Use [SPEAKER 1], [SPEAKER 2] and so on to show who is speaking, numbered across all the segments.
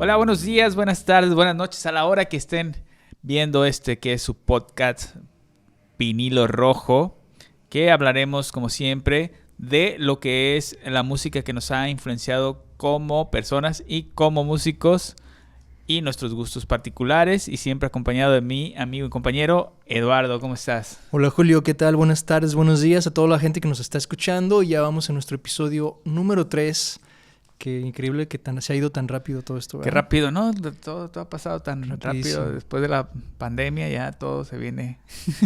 [SPEAKER 1] Hola, buenos días, buenas tardes, buenas noches a la hora que estén viendo que es su podcast Vinilo Rojo, que hablaremos como siempre de lo que es la música que nos ha influenciado como personas y como músicos y nuestros gustos particulares, y siempre acompañado de mi amigo y compañero Eduardo. ¿Cómo estás?
[SPEAKER 2] Hola Julio, ¿qué tal? Buenas tardes, buenos días a toda la gente que nos está escuchando. Ya vamos a nuestro episodio número 3. Qué increíble que se ha ido tan rápido todo esto, ¿verdad?
[SPEAKER 1] Qué rápido, ¿no? Todo ha pasado tan
[SPEAKER 2] Rapidísimo.
[SPEAKER 1] rápido. Después de la pandemia ya todo se viene.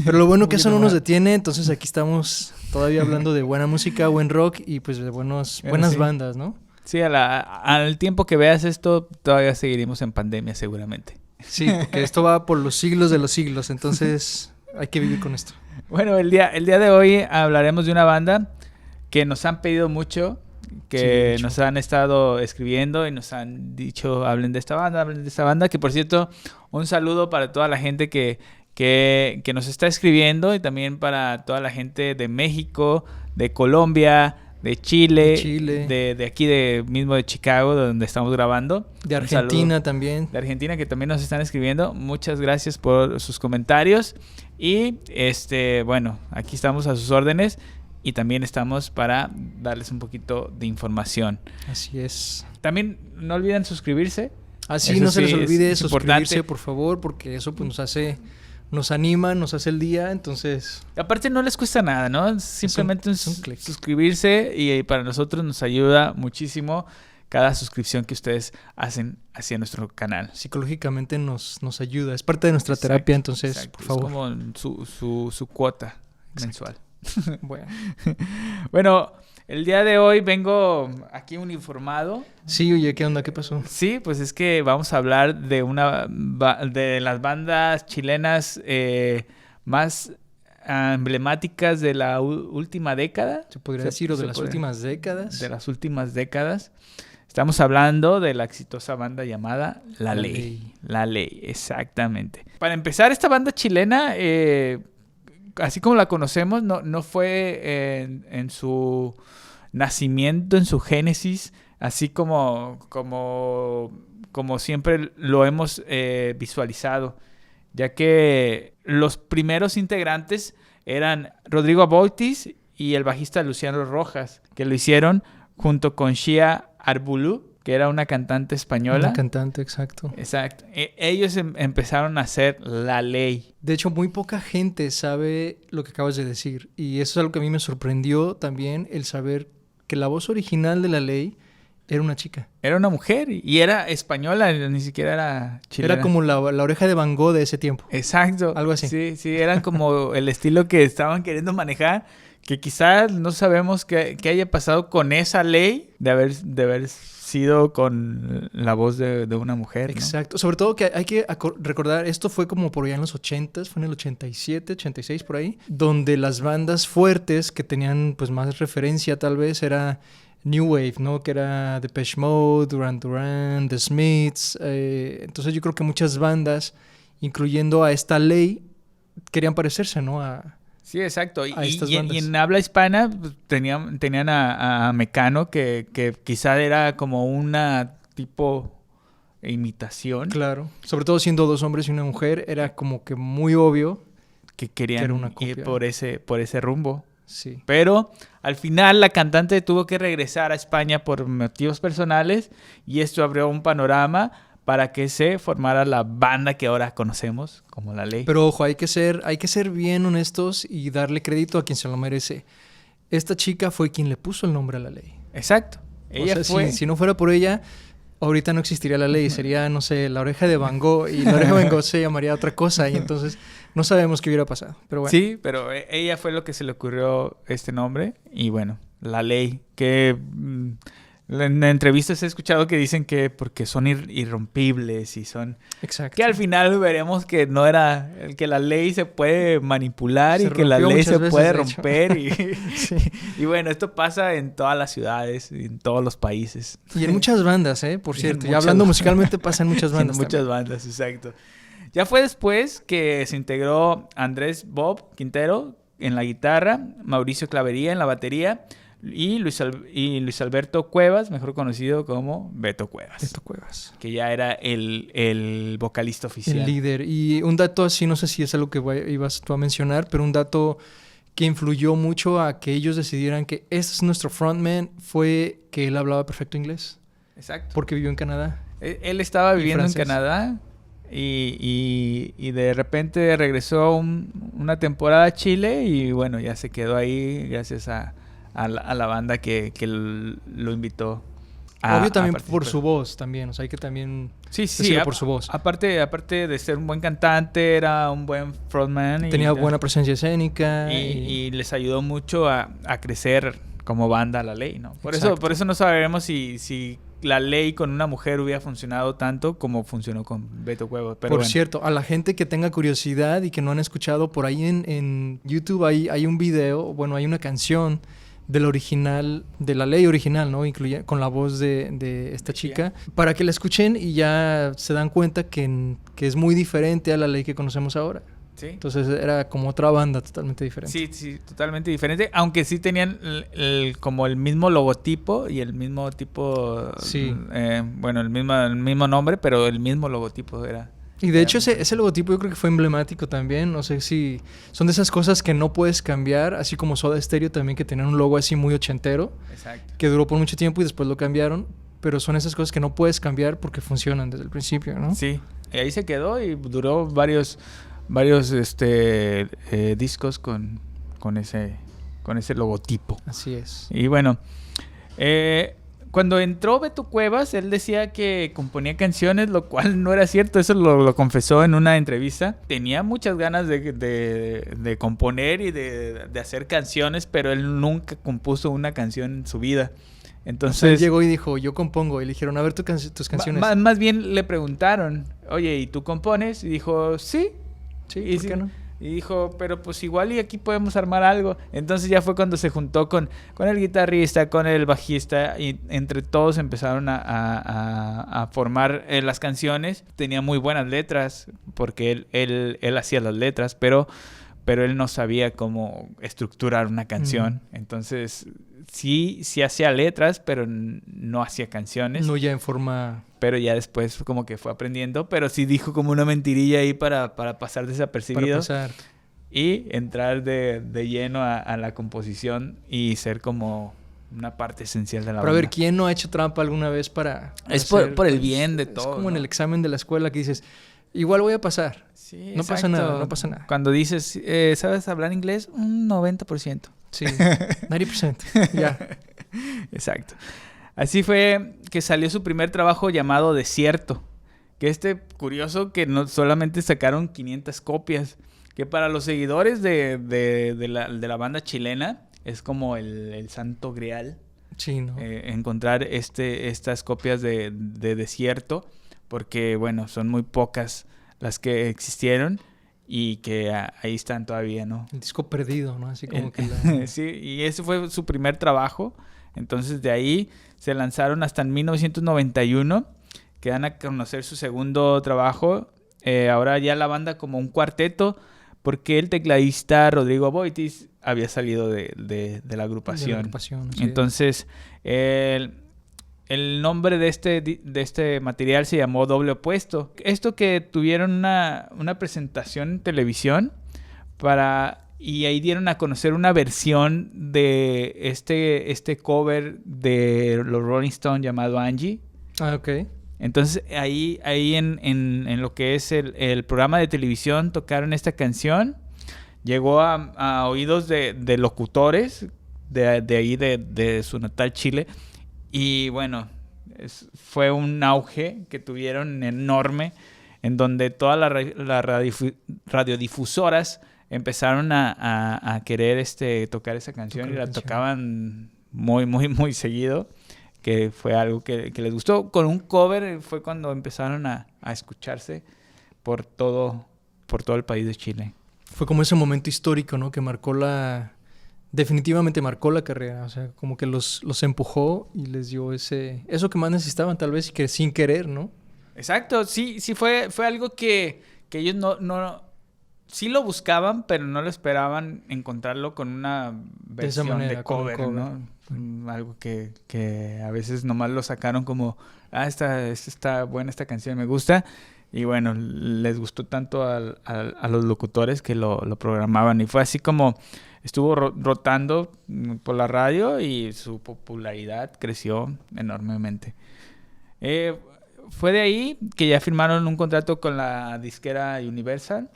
[SPEAKER 2] Pero lo bueno que eso no nos detiene, entonces aquí estamos todavía hablando de buena música, buen rock y pues de buenas
[SPEAKER 1] sí.
[SPEAKER 2] bandas, ¿no?
[SPEAKER 1] Sí, al tiempo que veas esto, todavía seguiremos en pandemia seguramente.
[SPEAKER 2] Sí, porque esto va por los siglos de los siglos, entonces hay que vivir con esto.
[SPEAKER 1] Bueno, el día de hoy hablaremos de una banda que nos han pedido mucho, que
[SPEAKER 2] Sí,
[SPEAKER 1] nos han estado escribiendo y nos han dicho, hablen de esta banda, que por cierto, un saludo para toda la gente que nos está escribiendo, y también para toda la gente de México, de Colombia, de Chile, de aquí mismo de Chicago, donde estamos grabando.
[SPEAKER 2] De Argentina también.
[SPEAKER 1] De Argentina, que también nos están escribiendo. Muchas gracias por sus comentarios. Y bueno, aquí estamos a sus órdenes. Y también estamos para darles un poquito de información.
[SPEAKER 2] Así es.
[SPEAKER 1] También no olviden suscribirse.
[SPEAKER 2] Así no se les olvide suscribirse, por favor, porque eso pues nos anima, nos hace el día, entonces...
[SPEAKER 1] Aparte no les cuesta nada, ¿no? Simplemente suscribirse, y para nosotros nos ayuda muchísimo cada suscripción que ustedes hacen hacia nuestro canal.
[SPEAKER 2] Psicológicamente nos ayuda, es parte de nuestra terapia, entonces, por favor.
[SPEAKER 1] Es como su cuota mensual.
[SPEAKER 2] Bueno,
[SPEAKER 1] el día de hoy vengo aquí uniformado.
[SPEAKER 2] Sí, oye, ¿qué onda? ¿Qué pasó?
[SPEAKER 1] Sí, pues es que vamos a hablar de de las bandas chilenas más emblemáticas de la última década.
[SPEAKER 2] Se podría decir, o de las últimas décadas.
[SPEAKER 1] De las últimas décadas. Estamos hablando de la exitosa banda llamada La Ley. La Ley, exactamente. Para empezar, esta banda chilena... así como la conocemos, no fue en su nacimiento, en su génesis, así como siempre lo hemos visualizado, ya que los primeros integrantes eran Rodrigo Aboitis y el bajista Luciano Rojas, que lo hicieron junto con Shia Arboulou, que era una cantante española.
[SPEAKER 2] Una cantante, exacto.
[SPEAKER 1] Exacto. Ellos empezaron a hacer La Ley.
[SPEAKER 2] De hecho, muy poca gente sabe lo que acabas de decir. Y eso es algo que a mí me sorprendió también, el saber que la voz original de La Ley era una chica.
[SPEAKER 1] Era una mujer y era española, ni siquiera era chilena.
[SPEAKER 2] Era como la oreja de Van Gogh de ese tiempo.
[SPEAKER 1] Exacto.
[SPEAKER 2] Algo así.
[SPEAKER 1] Sí, eran como el estilo que estaban queriendo manejar, que quizás no sabemos qué haya pasado con esa ley de haber sido con la voz de una mujer, ¿no?
[SPEAKER 2] Exacto. Sobre todo que hay que recordar, esto fue como por allá en los 80s, fue en el 87, 86 por ahí, donde las bandas fuertes que tenían pues más referencia tal vez era New Wave, ¿no? Que era Depeche Mode, Duran Duran, The Smiths. Entonces yo creo que muchas bandas, incluyendo a esta ley, querían parecerse, ¿no?
[SPEAKER 1] Sí, exacto. Y en habla hispana pues, tenían a Mecano, que quizá era como una tipo imitación.
[SPEAKER 2] Claro. Sobre todo siendo dos hombres y una mujer, era como que muy obvio
[SPEAKER 1] que querían ir por ese rumbo.
[SPEAKER 2] Sí.
[SPEAKER 1] Pero al final la cantante tuvo que regresar a España por motivos personales, y esto abrió un panorama para que se formara la banda que ahora conocemos como La Ley.
[SPEAKER 2] Pero ojo, hay que ser bien honestos y darle crédito a quien se lo merece. Esta chica fue quien le puso el nombre a La Ley.
[SPEAKER 1] Exacto. Ella fue...
[SPEAKER 2] Si no fuera por ella, ahorita no existiría La Ley. Sería, no sé, la oreja de Van Gogh, y la oreja de Van Gogh se llamaría otra cosa, y entonces no sabemos qué hubiera pasado. Pero bueno.
[SPEAKER 1] Sí, pero ella fue lo que se le ocurrió este nombre, y bueno, La Ley, que... En entrevistas he escuchado que dicen que porque son irrompibles y son...
[SPEAKER 2] Exacto.
[SPEAKER 1] Que al final veremos que no era... Que la ley se puede manipular y que la ley se puede romper.
[SPEAKER 2] Sí.
[SPEAKER 1] Y bueno, esto pasa en todas las ciudades, en todos los países.
[SPEAKER 2] Y en muchas bandas, por cierto. Y hablando musicalmente pasa en muchas bandas.
[SPEAKER 1] En muchas bandas, exacto. Ya fue después que se integró Andrés Bob Quintero en la guitarra, Mauricio Clavería en la batería, y Luis Alberto Cuevas, mejor conocido como Beto Cuevas.
[SPEAKER 2] Beto Cuevas.
[SPEAKER 1] Que ya era el vocalista oficial.
[SPEAKER 2] El líder. Y un dato así, no sé si es algo que ibas tú a mencionar, pero un dato que influyó mucho a que ellos decidieran que este es nuestro frontman fue que él hablaba perfecto inglés.
[SPEAKER 1] Exacto.
[SPEAKER 2] Porque vivió en Canadá.
[SPEAKER 1] Él estaba viviendo en Canadá y de repente regresó una temporada a Chile y bueno, ya se quedó ahí gracias a la banda que lo invitó.
[SPEAKER 2] Obvio también por su voz también, o sea, hay que también
[SPEAKER 1] sí,
[SPEAKER 2] por su voz.
[SPEAKER 1] Aparte de ser un buen cantante, era un buen frontman.
[SPEAKER 2] Tenía buena presencia escénica.
[SPEAKER 1] Y les ayudó mucho a crecer como banda La Ley, ¿no? Por eso no sabremos si La Ley con una mujer hubiera funcionado tanto como funcionó con Beto Cuevas. Pero
[SPEAKER 2] cierto, a la gente que tenga curiosidad y que no han escuchado, por ahí en YouTube hay un video, bueno, hay una canción del original, de La Ley original, ¿no? Incluye con la voz de esta chica, para que la escuchen y ya se dan cuenta que es muy diferente a La Ley que conocemos ahora.
[SPEAKER 1] Sí.
[SPEAKER 2] Entonces era como otra banda totalmente diferente.
[SPEAKER 1] Sí, totalmente diferente, aunque sí tenían como el mismo logotipo y el mismo tipo,
[SPEAKER 2] sí.
[SPEAKER 1] Bueno, el mismo nombre, pero el mismo logotipo era.
[SPEAKER 2] Y de hecho ese logotipo yo creo que fue emblemático también. No sé si son de esas cosas que no puedes cambiar, así como Soda Stereo también, que tenían un logo así muy ochentero.
[SPEAKER 1] Exacto.
[SPEAKER 2] Que duró por mucho tiempo y después lo cambiaron. Pero son esas cosas que no puedes cambiar porque funcionan desde el principio, ¿no?
[SPEAKER 1] Sí, y ahí se quedó y duró varios discos con ese logotipo.
[SPEAKER 2] Así es.
[SPEAKER 1] Y bueno, cuando entró Beto Cuevas, él decía que componía canciones, lo cual no era cierto. Eso lo confesó en una entrevista. Tenía muchas ganas de componer y de hacer canciones, pero él nunca compuso una canción en su vida. Entonces,
[SPEAKER 2] o sea, él llegó y dijo, yo compongo. Y le dijeron, a ver tus canciones.
[SPEAKER 1] Más bien le preguntaron, oye, ¿y tú compones? Y dijo, sí.
[SPEAKER 2] Sí, ¿por qué no?
[SPEAKER 1] Y dijo, pero pues igual y aquí podemos armar algo. Entonces ya fue cuando se juntó con el guitarrista, con el bajista, y entre todos empezaron a formar las canciones. Tenía muy buenas letras, porque él hacía las letras, pero él no sabía cómo estructurar una canción. Entonces sí hacía letras, pero no hacía canciones.
[SPEAKER 2] No ya en forma...
[SPEAKER 1] Pero ya después como que fue aprendiendo. Pero sí dijo como una mentirilla ahí para pasar desapercibido.
[SPEAKER 2] Para pasar.
[SPEAKER 1] Y entrar de lleno a la composición y ser como una parte esencial de la banda.
[SPEAKER 2] Pero a ver, ¿quién no ha hecho trampa alguna vez para
[SPEAKER 1] es por el bien de todos.
[SPEAKER 2] Es como, ¿no?, en el examen de la escuela que dices, igual voy a pasar.
[SPEAKER 1] Sí,
[SPEAKER 2] no pasa nada, no pasa nada.
[SPEAKER 1] Cuando dices, ¿sabes hablar inglés? Un 90%.
[SPEAKER 2] Sí, 90%. Ya.
[SPEAKER 1] Exacto. Así fue que salió su primer trabajo llamado Desierto. Que curioso que no solamente sacaron 500 copias. Que para los seguidores de la banda chilena es como el santo grial.
[SPEAKER 2] Sí, ¿no?
[SPEAKER 1] Encontrar estas copias de Desierto. Porque, bueno, son muy pocas las que existieron. Y que ahí están todavía, ¿no?
[SPEAKER 2] El disco perdido, ¿no? Así como que
[SPEAKER 1] Sí, y ese fue su primer trabajo. Entonces de ahí se lanzaron hasta en 1991, que dan a conocer su segundo trabajo. Ahora ya la banda como un cuarteto, porque el tecladista Rodrigo Boitis había salido de la agrupación. Entonces el nombre de este material se llamó Doble Opuesto. Esto que tuvieron una presentación en televisión y ahí dieron a conocer una versión de este cover de los Rolling Stones llamado Angie.
[SPEAKER 2] Ah, ok.
[SPEAKER 1] Entonces ahí en lo que es el programa de televisión tocaron esta canción. Llegó a oídos de locutores de ahí de su natal Chile. Y bueno, fue un auge que tuvieron enorme, en donde todas las radiodifusoras empezaron a querer tocar esa canción y la tocaban muy, muy, muy seguido, que fue algo que les gustó. Con un cover fue cuando empezaron a escucharse por todo el país de Chile.
[SPEAKER 2] Fue como ese momento histórico, ¿no? Que definitivamente marcó la carrera. O sea, como que los empujó y les dio eso que más necesitaban tal vez, y que sin querer, ¿no?
[SPEAKER 1] Exacto, sí fue algo que ellos sí lo buscaban, pero no lo esperaban encontrarlo con una versión
[SPEAKER 2] manera,
[SPEAKER 1] de cover, ¿no? Algo que a veces nomás lo sacaron como, esta está buena esta canción, me gusta. Y bueno, les gustó tanto a los locutores que lo programaban. Y fue así como estuvo rotando por la radio y su popularidad creció enormemente. Fue de ahí que ya firmaron un contrato con la disquera Universal,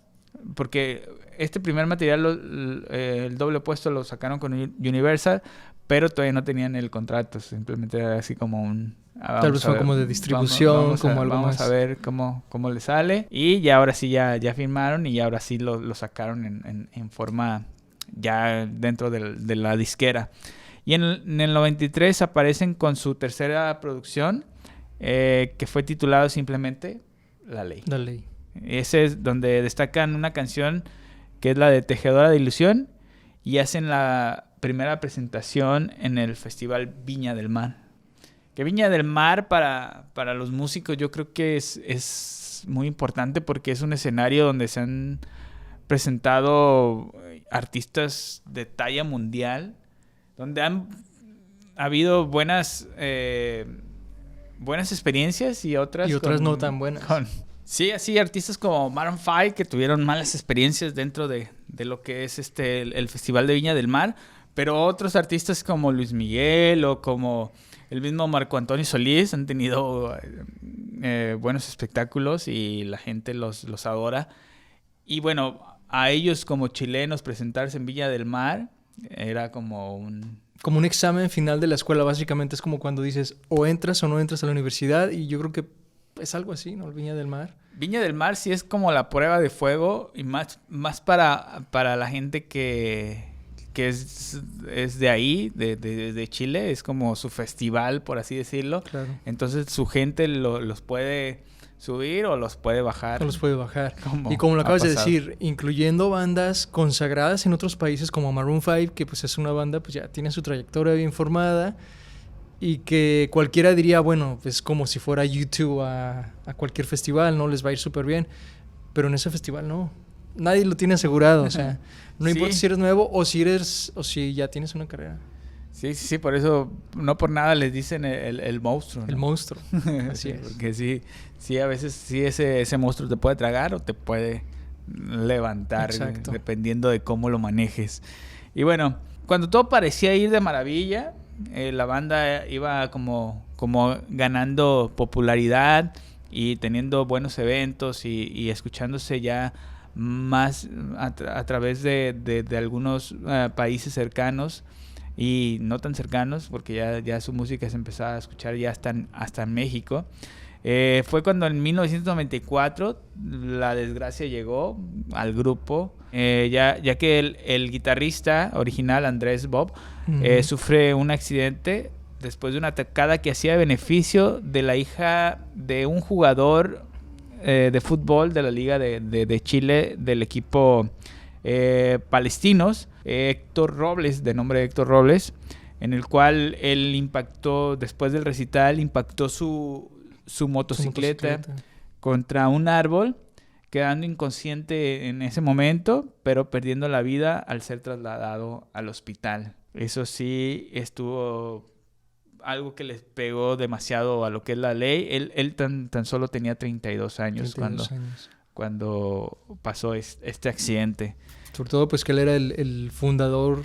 [SPEAKER 1] porque este primer material, el doble opuesto, lo sacaron con Universal, pero todavía no tenían el contrato. Simplemente era así como un...
[SPEAKER 2] Tal vez fue como de distribución, como algo más.
[SPEAKER 1] Vamos a ver cómo le sale. Y ya ahora sí ya firmaron y ahora sí lo sacaron en forma ya dentro de la disquera. Y en el 93 aparecen con su tercera producción, que fue titulado simplemente La Ley.
[SPEAKER 2] La Ley.
[SPEAKER 1] Ese es donde destacan una canción que es la de Tejedora de Ilusión y hacen la primera presentación en el Festival Viña del Mar. Que Viña del Mar para los músicos yo creo que es muy importante porque es un escenario donde se han presentado artistas de talla mundial, donde han habido buenas experiencias y otras
[SPEAKER 2] no tan buenas.
[SPEAKER 1] Sí, así artistas como Maroon 5 que tuvieron malas experiencias dentro de lo que es el Festival de Viña del Mar, pero otros artistas como Luis Miguel o como el mismo Marco Antonio Solís han tenido buenos espectáculos y la gente los adora. Y bueno, a ellos como chilenos presentarse en Viña del Mar era como un
[SPEAKER 2] examen final de la escuela, básicamente. Es como cuando dices o entras o no entras a la universidad, y yo creo que es algo así, ¿no? El Viña del Mar.
[SPEAKER 1] Viña del Mar sí es como la prueba de fuego y más para la gente que es de ahí, de Chile. Es como su festival, por así decirlo.
[SPEAKER 2] Claro.
[SPEAKER 1] Entonces su gente los puede subir o los puede bajar.
[SPEAKER 2] Y como lo acabas de decir, incluyendo bandas consagradas en otros países como Maroon 5, que pues es una banda pues ya tiene su trayectoria bien formada y que cualquiera diría, bueno, es como si fuera YouTube a cualquier festival, ¿no? Les va a ir súper bien. Pero en ese festival no. Nadie lo tiene asegurado, o sea, no importa si eres nuevo o si ya tienes una carrera.
[SPEAKER 1] Sí, por eso no por nada les dicen el monstruo, ¿no?
[SPEAKER 2] El monstruo, así es.
[SPEAKER 1] Porque sí, a veces sí ese monstruo te puede tragar o te puede levantar.
[SPEAKER 2] Exacto.
[SPEAKER 1] Dependiendo de cómo lo manejes. Y bueno, cuando todo parecía ir de maravilla, la banda iba como ganando popularidad y teniendo buenos eventos y escuchándose ya más a través de algunos países cercanos y no tan cercanos, porque ya su música se empezaba a escuchar ya hasta en México. Fue cuando en 1994 la desgracia llegó al grupo, ya que el guitarrista original, Andrés Bob, sufre un accidente después de una atacada que hacía beneficio de la hija de un jugador de fútbol de la Liga de Chile, del equipo Palestinos, Héctor Robles, de nombre Héctor Robles, en el cual él impactó, después del recital, impactó su motocicleta contra un árbol, quedando inconsciente en ese momento, pero perdiendo la vida al ser trasladado al hospital. Eso sí estuvo algo que les pegó demasiado a lo que es La Ley. Él tan solo tenía 32 años, cuando pasó este accidente.
[SPEAKER 2] Sobre todo pues que él era el fundador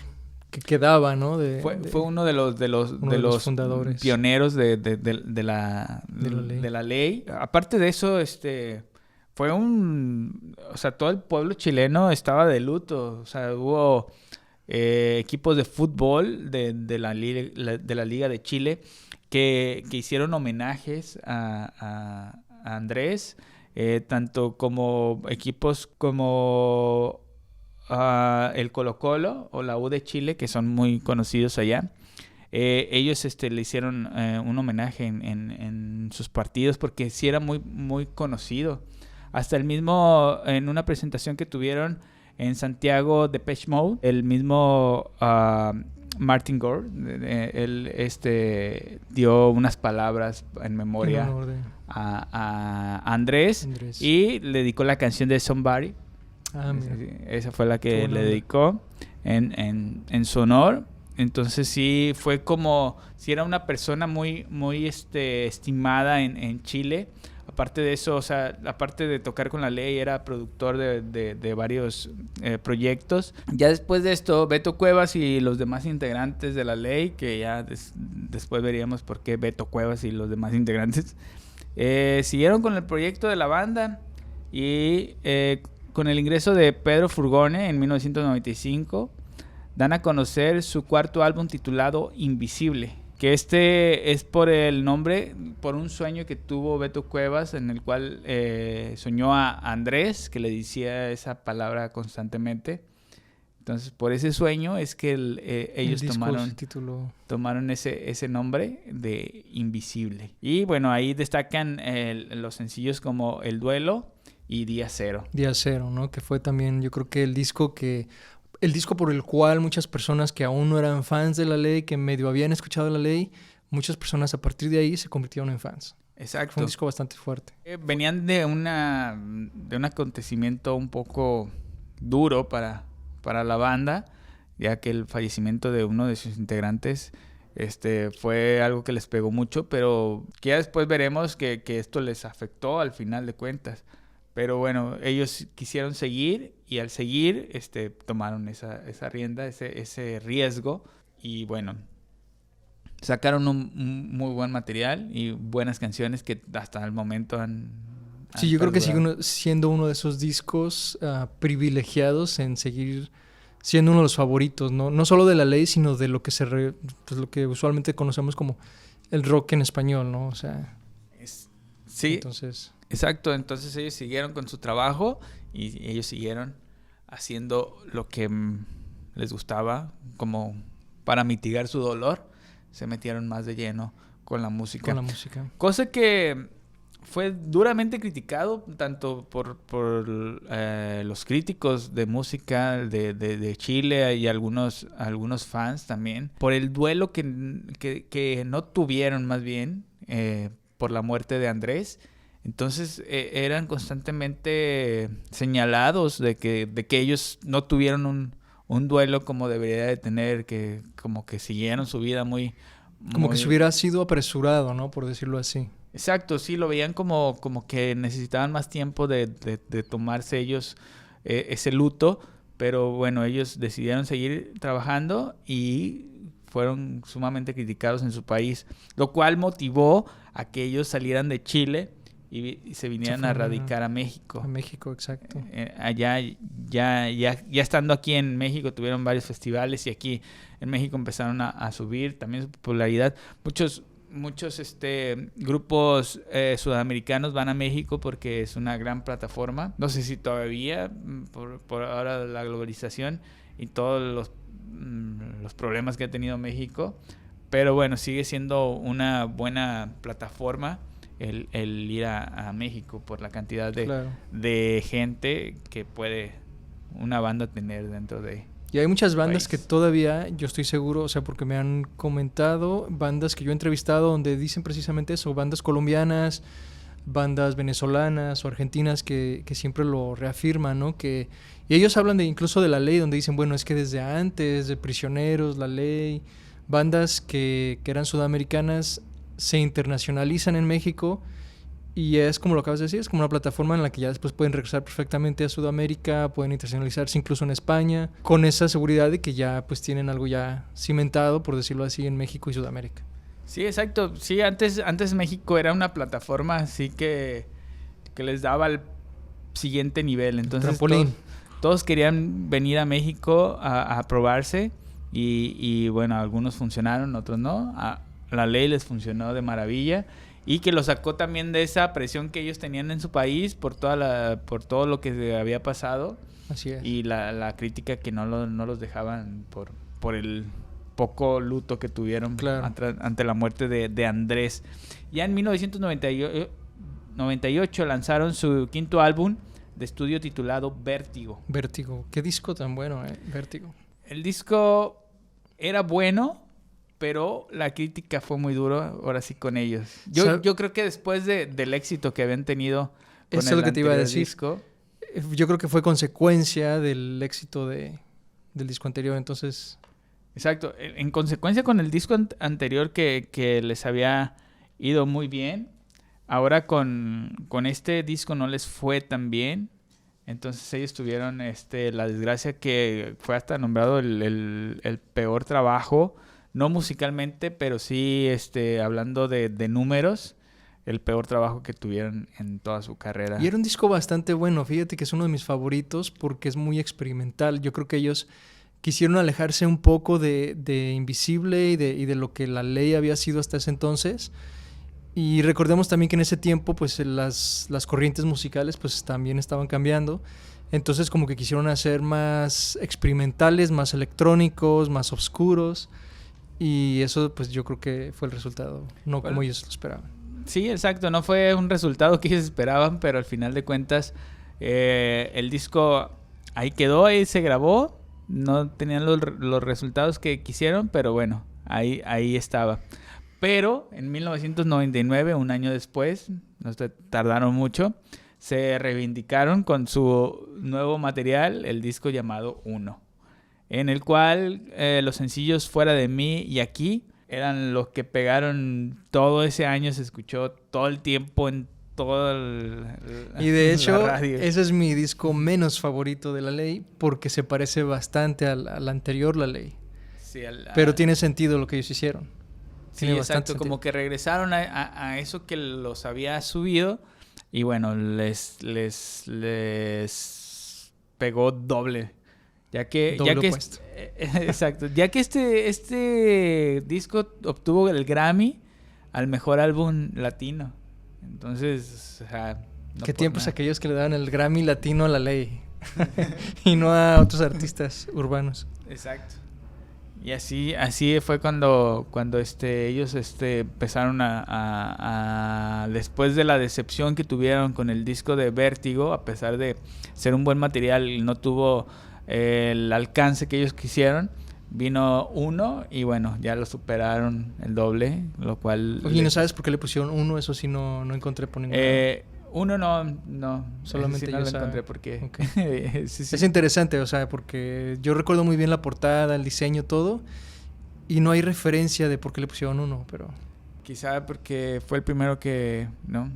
[SPEAKER 2] que quedaba, ¿no?
[SPEAKER 1] Fue uno de los
[SPEAKER 2] fundadores,
[SPEAKER 1] pioneros de la ley. Aparte de eso, fue o sea, todo el pueblo chileno estaba de luto. O sea, hubo equipos de fútbol de la Liga de Chile que hicieron homenajes a Andrés, tanto como equipos como el Colo-Colo o la U de Chile, que son muy conocidos allá. Ellos le hicieron un homenaje en sus partidos porque sí era muy, muy conocido. Hasta el mismo, en una presentación que tuvieron en Santiago, Depeche Mode, el mismo Martin Gore, él dio unas palabras en memoria a Andrés y le dedicó la canción de Somebody.
[SPEAKER 2] Mira.
[SPEAKER 1] Esa fue la que le dedicó en su honor. Entonces sí, fue como si era una persona muy, muy estimada en Chile. Aparte de eso, o sea, aparte de tocar con La Ley, era productor de varios proyectos. Ya después de esto, Beto Cuevas y los demás integrantes de La Ley, que ya después veríamos por qué Beto Cuevas y los demás integrantes, siguieron con el proyecto de la banda y con el ingreso de Pedro Furgone en 1995, dan a conocer su cuarto álbum titulado Invisible, que es por el nombre, por un sueño que tuvo Beto Cuevas, en el cual soñó a Andrés, que le decía esa palabra constantemente. Entonces, por ese sueño es que ellos tomaron ese nombre de Invisible. Y bueno, ahí destacan los sencillos como El Duelo y Día Cero.
[SPEAKER 2] Día Cero, ¿no? Que fue también, yo creo que el disco por el cual muchas personas que aún no eran fans de La Ley, que medio habían escuchado La Ley, muchas personas a partir de ahí se convirtieron en fans.
[SPEAKER 1] Exacto.
[SPEAKER 2] Fue un disco bastante fuerte.
[SPEAKER 1] Venían de un acontecimiento un poco duro para la banda, ya que el fallecimiento de uno de sus integrantes fue algo que les pegó mucho, pero que ya después veremos que esto les afectó al final de cuentas. Pero bueno, ellos quisieron seguir y al seguir tomaron esa rienda, ese riesgo y bueno, sacaron un muy buen material y buenas canciones que hasta el momento han
[SPEAKER 2] Sí, yo creo que sigue siendo uno de esos discos privilegiados en seguir siendo uno de los favoritos, ¿no? No solo de La Ley, sino de lo que lo que usualmente conocemos como el rock en español, ¿no? O sea,
[SPEAKER 1] sí.
[SPEAKER 2] Entonces,
[SPEAKER 1] exacto, entonces ellos siguieron con su trabajo y ellos siguieron haciendo lo que les gustaba, como para mitigar su dolor, se metieron más de lleno con la música. Cosa que fue duramente criticado tanto por los críticos de música de Chile y algunos fans también, por el duelo que no tuvieron más bien por la muerte de Andrés. Entonces eran constantemente señalados de que ellos no tuvieron un duelo como debería de tener, que como que siguieron su vida muy...
[SPEAKER 2] Como que se hubiera sido apresurado, ¿no? Por decirlo así.
[SPEAKER 1] Exacto, sí, lo veían como que necesitaban más tiempo de tomarse ellos ese luto, pero bueno, ellos decidieron seguir trabajando y fueron sumamente criticados en su país, lo cual motivó a que ellos salieran de Chile y se vinieran a radicar a México.
[SPEAKER 2] A México, exacto.
[SPEAKER 1] Allá, ya estando aquí en México, tuvieron varios festivales y aquí en México empezaron a subir también su popularidad. Muchos grupos sudamericanos van a México porque es una gran plataforma. No sé si todavía, por ahora la globalización y todos los problemas que ha tenido México, pero bueno, sigue siendo una buena plataforma el ir a México por la cantidad de gente que puede una banda tener dentro de...
[SPEAKER 2] Y hay muchas bandas que todavía, yo estoy seguro, o sea, porque me han comentado, bandas que yo he entrevistado donde dicen precisamente eso, bandas colombianas, bandas venezolanas o argentinas que siempre lo reafirman, ¿no? Y ellos hablan incluso de La Ley, donde dicen, bueno, es que desde antes, de Prisioneros, La Ley, bandas que eran sudamericanas se internacionalizan en México. Y es como lo acabas de decir, es como una plataforma en la que ya después pueden regresar perfectamente a Sudamérica, pueden internacionalizarse incluso en España, con esa seguridad de que ya pues tienen algo ya cimentado, por decirlo así, en México y Sudamérica.
[SPEAKER 1] Sí, exacto. Sí, antes México era una plataforma así que les daba el siguiente nivel. Entonces todos querían venir a México a probarse y bueno, algunos funcionaron, otros no. A La Ley les funcionó de maravilla. Y que lo sacó también de esa presión que ellos tenían en su país por todo lo que había pasado.
[SPEAKER 2] Así es.
[SPEAKER 1] Y la crítica que no los dejaban por el poco luto que tuvieron ante la muerte de Andrés. Ya en 1998 lanzaron su quinto álbum de estudio titulado Vértigo.
[SPEAKER 2] Vértigo. Qué disco tan bueno, Vértigo.
[SPEAKER 1] El disco era bueno, pero la crítica fue muy dura ahora sí con ellos. Yo creo que después del éxito que habían tenido con el anterior disco...
[SPEAKER 2] yo creo que fue consecuencia del éxito del disco anterior, entonces...
[SPEAKER 1] Exacto. En consecuencia con el disco anterior que les había ido muy bien, ahora con este disco no les fue tan bien. Entonces ellos tuvieron la desgracia que fue hasta nombrado el peor trabajo, no musicalmente, pero sí hablando de números, el peor trabajo que tuvieron en toda su carrera.
[SPEAKER 2] Y era un disco bastante bueno, fíjate que es uno de mis favoritos porque es muy experimental. Yo creo que ellos quisieron alejarse un poco de Invisible y de lo que la ley había sido hasta ese entonces. Y recordemos también que en ese tiempo pues las corrientes musicales pues también estaban cambiando. Entonces como que quisieron hacer más experimentales, más electrónicos, más oscuros. Y eso pues yo creo que fue el resultado, no como ellos lo esperaban.
[SPEAKER 1] Sí, exacto. No fue un resultado que ellos esperaban, pero al final de cuentas el disco ahí quedó, ahí se grabó. No tenían los resultados que quisieron, pero bueno, ahí estaba. Pero en 1999, un año después, no tardaron mucho, se reivindicaron con su nuevo material, el disco llamado Uno, en el cual los sencillos Fuera de mí y Aquí eran los que pegaron todo ese año, se escuchó todo el tiempo en todo
[SPEAKER 2] y de hecho, ese es mi disco menos favorito de La Ley porque se parece bastante al anterior La Ley.
[SPEAKER 1] Sí,
[SPEAKER 2] pero tiene sentido lo que ellos hicieron.
[SPEAKER 1] Sí, exacto, como que regresaron a eso que los había subido y bueno, les pegó doble. Exacto, ya que este disco obtuvo el Grammy al mejor álbum latino. Entonces, o sea,
[SPEAKER 2] no ¿qué tiempos nada. Aquellos que le daban el Grammy latino a La Ley y no a otros artistas urbanos?
[SPEAKER 1] Exacto. Y así fue cuando ellos empezaron a después de la decepción que tuvieron con el disco de Vértigo, a pesar de ser un buen material, no tuvo el alcance que ellos quisieron. Vino Uno y bueno, ya lo superaron el doble, lo cual...
[SPEAKER 2] Oye, ¿no sabes por qué le pusieron Uno? Eso sí no encontré por ningún lado.
[SPEAKER 1] Uno no.
[SPEAKER 2] Solamente
[SPEAKER 1] sí
[SPEAKER 2] yo
[SPEAKER 1] no lo encontré porque...
[SPEAKER 2] Okay.
[SPEAKER 1] sí.
[SPEAKER 2] Es interesante, o sea, porque yo recuerdo muy bien la portada, el diseño, todo, y no hay referencia de por qué le pusieron Uno, pero...
[SPEAKER 1] Quizá porque fue el primero que... No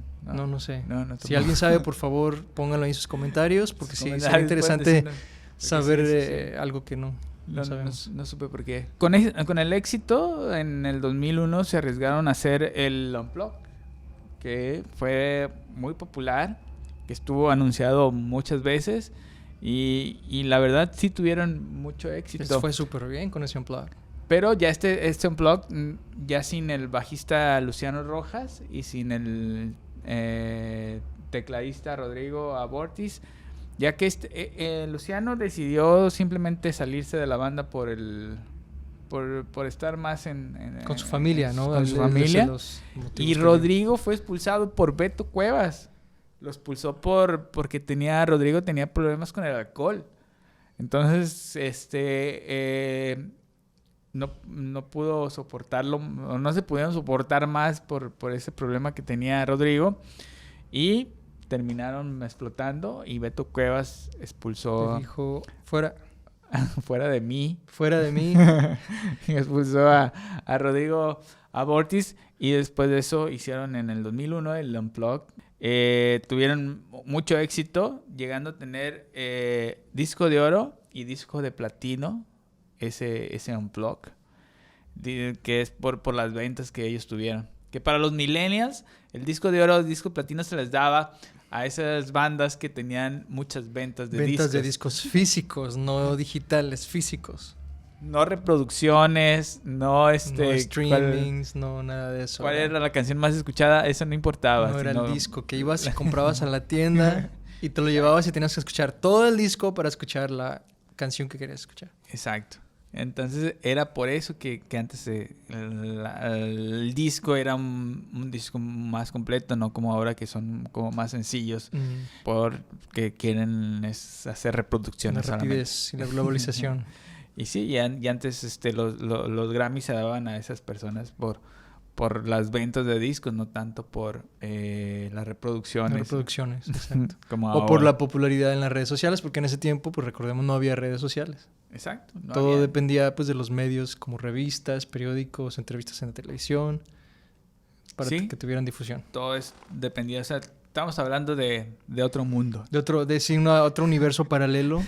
[SPEAKER 2] sé.
[SPEAKER 1] No,
[SPEAKER 2] si alguien sabe, por favor, pónganlo ahí en sus comentarios, porque sí, sería interesante saber algo que no sabemos.
[SPEAKER 1] No supe por qué. Con el éxito, en el 2001 se arriesgaron a hacer el Unplugged, que fue muy popular, que estuvo anunciado muchas veces y la verdad sí tuvieron mucho éxito.
[SPEAKER 2] Les fue súper bien con ese Unplugged.
[SPEAKER 1] Pero ya este Unplugged, ya sin el bajista Luciano Rojas y sin el tecladista Rodrigo Abortis, ya que Luciano decidió simplemente salirse de la banda por estar más
[SPEAKER 2] con su familia, ¿no?
[SPEAKER 1] Con su familia. Y Rodrigo fue expulsado por Beto Cuevas. Lo expulsó porque Rodrigo tenía problemas con el alcohol. Entonces, no pudo soportarlo, o no se pudieron soportar más por ese problema que tenía Rodrigo. Y terminaron explotando y Beto Cuevas expulsó...
[SPEAKER 2] Le dijo, fuera...
[SPEAKER 1] Fuera de mí. Expulsó a Rodrigo Abortis y después de eso hicieron en el 2001 el Unplugged. Tuvieron mucho éxito, llegando a tener disco de oro y disco de platino, ese Unplugged, que es por las ventas que ellos tuvieron. Que para los millennials, el disco de oro, el disco de platino se les daba a esas bandas que tenían muchas ventas de discos.
[SPEAKER 2] Ventas de discos físicos, no digitales, físicos.
[SPEAKER 1] No reproducciones, no
[SPEAKER 2] streamings, no nada de eso.
[SPEAKER 1] ¿Cuál era la canción más escuchada? Eso no importaba.
[SPEAKER 2] No era el disco, que ibas y comprabas a la tienda y te lo llevabas y tenías que escuchar todo el disco para escuchar la canción que querías escuchar.
[SPEAKER 1] Exacto. Entonces era por eso que antes el disco era un disco más completo, no como ahora que son como más sencillos, porque quieren hacer reproducciones.
[SPEAKER 2] La rapidez y la globalización.
[SPEAKER 1] Y sí, y antes los Grammys se daban a esas personas por las ventas de discos, no tanto por las reproducciones.
[SPEAKER 2] Las reproducciones, exacto.
[SPEAKER 1] Como
[SPEAKER 2] O por
[SPEAKER 1] ahora.
[SPEAKER 2] la popularidad en las redes sociales, porque en ese tiempo, pues recordemos, no había redes sociales.
[SPEAKER 1] Exacto. No
[SPEAKER 2] Todo
[SPEAKER 1] había.
[SPEAKER 2] dependía pues de los medios como revistas, periódicos, entrevistas en la televisión, para
[SPEAKER 1] Sí.
[SPEAKER 2] que tuvieran difusión.
[SPEAKER 1] Todo dependía, o sea, estamos hablando de otro mundo.
[SPEAKER 2] Otro universo paralelo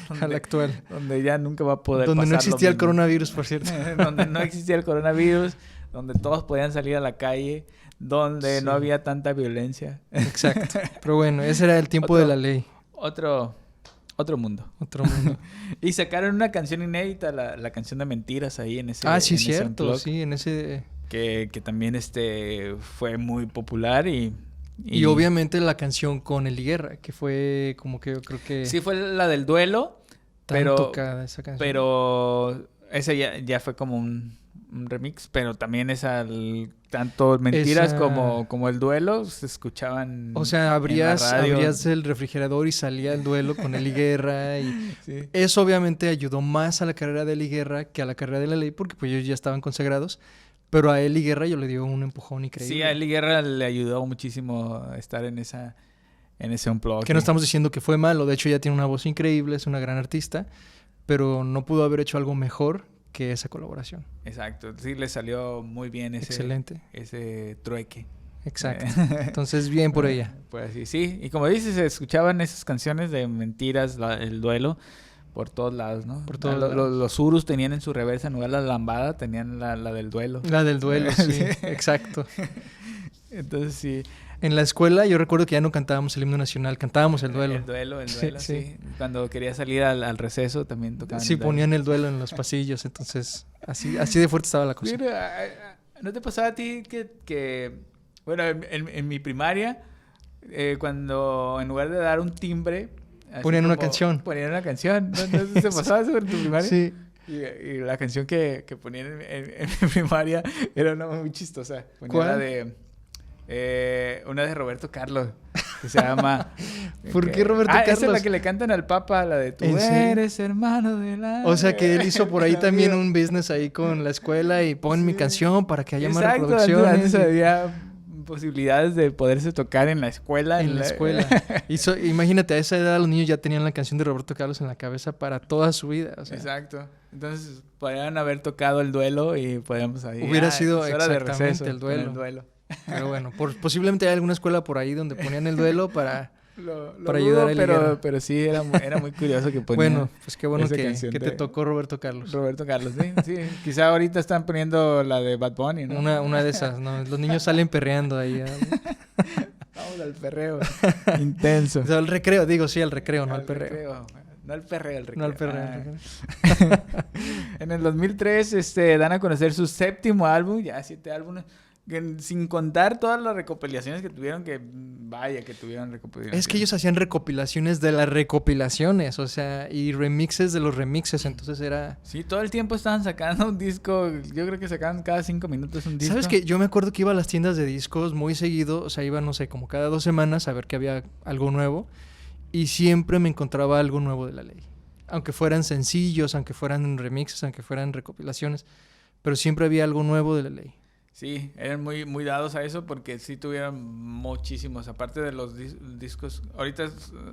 [SPEAKER 2] al
[SPEAKER 1] Donde-
[SPEAKER 2] actual.
[SPEAKER 1] Donde ya nunca va a poder
[SPEAKER 2] Donde no
[SPEAKER 1] pasar lo
[SPEAKER 2] existía el
[SPEAKER 1] mismo.
[SPEAKER 2] coronavirus, por cierto.
[SPEAKER 1] Donde no existía el coronavirus, donde todos podían salir a la calle, donde
[SPEAKER 2] Sí.
[SPEAKER 1] no había tanta violencia.
[SPEAKER 2] Exacto. Pero bueno, ese era el tiempo
[SPEAKER 1] Otro-
[SPEAKER 2] de la ley.
[SPEAKER 1] Otro mundo.
[SPEAKER 2] Otro mundo.
[SPEAKER 1] Y sacaron una canción inédita, la canción de Mentiras ahí en ese
[SPEAKER 2] Sí,
[SPEAKER 1] en ese
[SPEAKER 2] cierto.
[SPEAKER 1] Unplugged,
[SPEAKER 2] Sí, en ese...
[SPEAKER 1] que también fue muy popular y
[SPEAKER 2] obviamente la canción con Eli Guerra, que fue como que yo creo que...
[SPEAKER 1] sí fue la del duelo,
[SPEAKER 2] tan
[SPEAKER 1] pero-
[SPEAKER 2] tocada esa canción.
[SPEAKER 1] pero ese ya fue como un remix, pero también tanto Mentiras
[SPEAKER 2] Esa-
[SPEAKER 1] como el duelo se escuchaban
[SPEAKER 2] O sea,
[SPEAKER 1] en la
[SPEAKER 2] abrías
[SPEAKER 1] radio.
[SPEAKER 2] el refrigerador y salía el duelo con Eli Guerra y
[SPEAKER 1] Sí.
[SPEAKER 2] eso obviamente ayudó más a la carrera de Eli Guerra que a la carrera de la ley porque pues ellos ya estaban consagrados, pero a Eli Guerra yo le dio un empujón increíble.
[SPEAKER 1] Sí, a Eli Guerra le ayudó muchísimo a estar en ese Unplugged.
[SPEAKER 2] Que no estamos diciendo que fue malo, de hecho ella tiene una voz increíble, es una gran artista, pero no pudo haber hecho algo mejor que esa colaboración.
[SPEAKER 1] Exacto, sí le salió muy bien
[SPEAKER 2] Excelente,
[SPEAKER 1] ese trueque.
[SPEAKER 2] exacto. Entonces bien por ella.
[SPEAKER 1] Pues sí, y como dices, se escuchaban esas canciones de Mentiras, el duelo, por todos lados, ¿no?
[SPEAKER 2] Por todos
[SPEAKER 1] Los
[SPEAKER 2] lados.
[SPEAKER 1] Urus tenían en su reversa, en lugar de la lambada, tenían la del duelo.
[SPEAKER 2] La del duelo, sí,
[SPEAKER 1] Sí.
[SPEAKER 2] exacto.
[SPEAKER 1] Entonces sí.
[SPEAKER 2] En la escuela yo recuerdo que ya no cantábamos el himno nacional, cantábamos el duelo.
[SPEAKER 1] El duelo,
[SPEAKER 2] Sí,
[SPEAKER 1] sí.
[SPEAKER 2] sí.
[SPEAKER 1] Cuando quería salir al receso también tocaban
[SPEAKER 2] Sí,
[SPEAKER 1] el duelo.
[SPEAKER 2] ponían el duelo en los pasillos, entonces así de fuerte estaba la cosa.
[SPEAKER 1] Mira, ¿no te pasaba a ti bueno, en mi primaria, cuando en lugar de dar un timbre... así
[SPEAKER 2] Ponían una
[SPEAKER 1] como-
[SPEAKER 2] canción.
[SPEAKER 1] Ponían una canción. ¿No te pasaba eso en tu primaria?
[SPEAKER 2] Sí,
[SPEAKER 1] Y la canción que ponían en mi primaria era una muy chistosa. Ponía
[SPEAKER 2] ¿Cuál?
[SPEAKER 1] una de Roberto Carlos, que se llama...
[SPEAKER 2] ¿Por qué Roberto
[SPEAKER 1] Esa es
[SPEAKER 2] Carlos?
[SPEAKER 1] la que le cantan al Papa, la de tú
[SPEAKER 2] ¿En serio?
[SPEAKER 1] eres hermano de la...
[SPEAKER 2] o sea que él hizo por ahí también un business ahí con la escuela y pon mi
[SPEAKER 1] Sí.
[SPEAKER 2] canción para que haya más
[SPEAKER 1] Exacto,
[SPEAKER 2] reproducciones.
[SPEAKER 1] antes había posibilidades de poderse tocar en la escuela.
[SPEAKER 2] En la escuela. Imagínate, a esa edad los niños ya tenían la canción de Roberto Carlos en la cabeza para toda su vida. O sea,
[SPEAKER 1] Exacto. Entonces, podrían haber tocado el duelo y podíamos ahí...
[SPEAKER 2] Hubiera sido
[SPEAKER 1] es hora de
[SPEAKER 2] exactamente
[SPEAKER 1] receso
[SPEAKER 2] el
[SPEAKER 1] con
[SPEAKER 2] duelo. Pero bueno, posiblemente hay alguna escuela por ahí donde ponían el duelo para... Para
[SPEAKER 1] dudo,
[SPEAKER 2] ayudar a Eli Guerra.
[SPEAKER 1] pero sí, era muy curioso que ponían
[SPEAKER 2] Bueno, pues qué bueno
[SPEAKER 1] esa
[SPEAKER 2] que
[SPEAKER 1] canción
[SPEAKER 2] te
[SPEAKER 1] de
[SPEAKER 2] tocó Roberto Carlos.
[SPEAKER 1] Roberto Carlos. Sí, sí. Quizá ahorita están poniendo la de Bad Bunny, ¿no?
[SPEAKER 2] Una de esas, ¿no? Los niños salen perreando ahí.
[SPEAKER 1] Vamos al perreo. Intenso.
[SPEAKER 2] O sea, al recreo, digo, sí, al recreo, no al perreo.
[SPEAKER 1] No al perreo, al recreo.
[SPEAKER 2] No al perreo.
[SPEAKER 1] Ah.
[SPEAKER 2] al recreo.
[SPEAKER 1] En el 2003 dan a conocer su séptimo álbum, ya 7 álbumes, sin contar todas las recopilaciones que tuvieron, que vaya que tuvieron recopilaciones.
[SPEAKER 2] Es que ellos hacían recopilaciones de las recopilaciones, o sea, y remixes de los remixes, entonces era...
[SPEAKER 1] Sí, todo el tiempo estaban sacando un disco, yo creo que sacaban cada 5 minutos un disco.
[SPEAKER 2] ¿Sabes qué? Yo me acuerdo que iba a las tiendas de discos muy seguido, o sea, iba, no sé, como cada 2 semanas a ver que había algo nuevo, y siempre me encontraba algo nuevo de la ley. Aunque fueran sencillos, aunque fueran remixes, aunque fueran recopilaciones, pero siempre había algo nuevo de la ley.
[SPEAKER 1] Sí, eran muy dados a eso porque sí tuvieron muchísimos, aparte de los discos, ahorita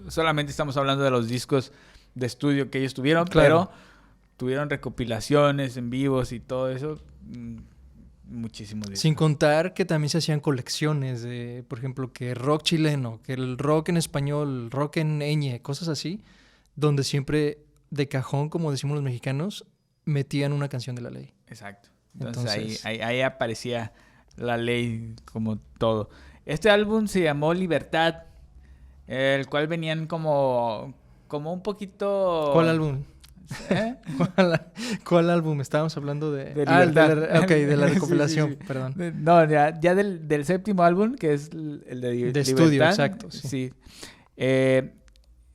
[SPEAKER 1] solamente estamos hablando de los discos de estudio que ellos tuvieron,
[SPEAKER 2] Claro.
[SPEAKER 1] pero tuvieron recopilaciones en vivos y todo eso, muchísimos discos.
[SPEAKER 2] Sin contar que también se hacían colecciones de, por ejemplo, que rock chileno, que el rock en español, rock en ñ, cosas así, donde siempre de cajón, como decimos los mexicanos, metían una canción de la ley.
[SPEAKER 1] Exacto. Entonces,
[SPEAKER 2] Entonces-
[SPEAKER 1] ahí aparecía la ley como todo. Este álbum se llamó Libertad, el cual venían como un poquito...
[SPEAKER 2] ¿Cuál álbum?
[SPEAKER 1] ¿Eh?
[SPEAKER 2] ¿Cuál álbum? Estábamos hablando de...
[SPEAKER 1] De
[SPEAKER 2] el de
[SPEAKER 1] Libertad.
[SPEAKER 2] ok, de la
[SPEAKER 1] Sí,
[SPEAKER 2] recopilación,
[SPEAKER 1] sí, sí.
[SPEAKER 2] perdón.
[SPEAKER 1] No, ya del séptimo álbum, que es el de Libertad.
[SPEAKER 2] estudio, exacto, sí.
[SPEAKER 1] Sí.